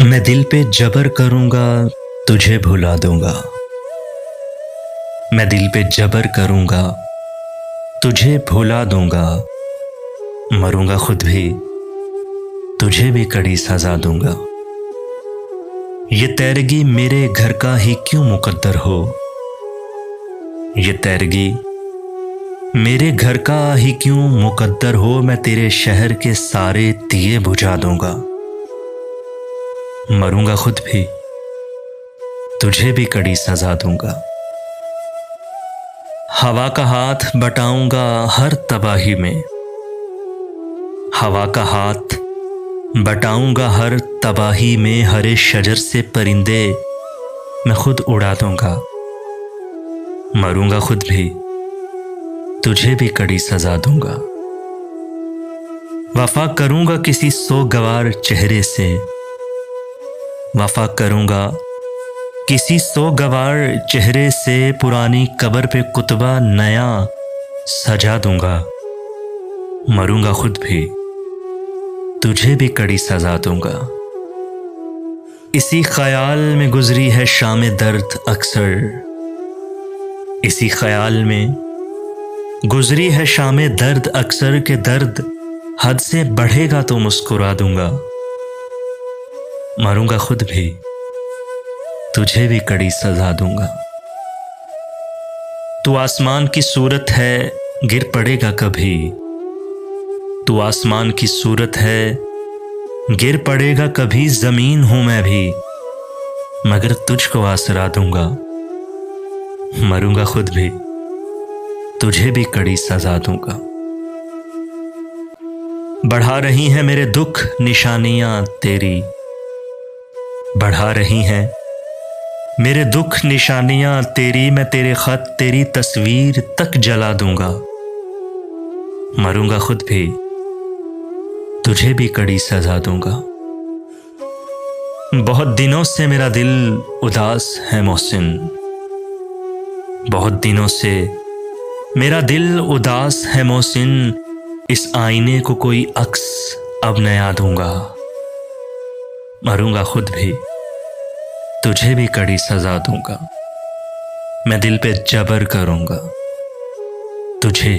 मैं दिल पे जबर करूंगा, तुझे भुला दूंगा। मैं दिल पे जबर करूंगा, तुझे भुला दूंगा। मरूंगा खुद भी, तुझे भी कड़ी सजा दूंगा। ये तैरगी मेरे घर का ही क्यों मुकद्दर हो। ये तैरगी मेरे घर का ही क्यों मुकद्दर हो। मैं तेरे शहर के सारे दिए बुझा दूंगा। मरूंगा खुद भी, तुझे भी कड़ी सजा दूंगा। हवा का हाथ बटाऊंगा हर तबाही में। हवा का हाथ बटाऊंगा हर तबाही में। हरे शजर से परिंदे मैं खुद उड़ा दूंगा। मरूंगा खुद भी, तुझे भी कड़ी सजा दूंगा। वफा करूंगा किसी सोगवार चेहरे से। वफा करूंगा किसी सोगवार चेहरे से। पुरानी कब्र पे कुतबा नया सजा दूंगा। मरूंगा खुद भी, तुझे भी कड़ी सजा दूंगा। इसी ख्याल में गुजरी है शाम दर्द अक्सर। इसी ख्याल में गुजरी है शाम दर्द अक्सर के। दर्द हद से बढ़ेगा तो मुस्कुरा दूंगा। मरूंगा खुद भी, तुझे भी कड़ी सजा दूंगा। तू आसमान की सूरत है, गिर पड़ेगा कभी। तू आसमान की सूरत है, गिर पड़ेगा कभी। जमीन हूं मैं भी, मगर तुझको आसरा दूंगा। मरूंगा खुद भी, तुझे भी कड़ी सजा दूंगा। बढ़ा रही हैं मेरे दुख निशानियां तेरी। बढ़ा रही हैं मेरे दुख निशानियां तेरी। मैं तेरे खत तेरी तस्वीर तक जला दूंगा। मरूंगा खुद भी, तुझे भी कड़ी सजा दूंगा। बहुत दिनों से मेरा दिल उदास है मोहसिन। बहुत दिनों से मेरा दिल उदास है मोहसिन। इस आईने को कोई अक्स अब नया दूंगा। मरूंगा खुद भी, तुझे भी कड़ी सजा दूंगा। मैं दिल पे जबर करूंगा, तुझे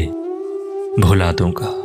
भुला दूंगा।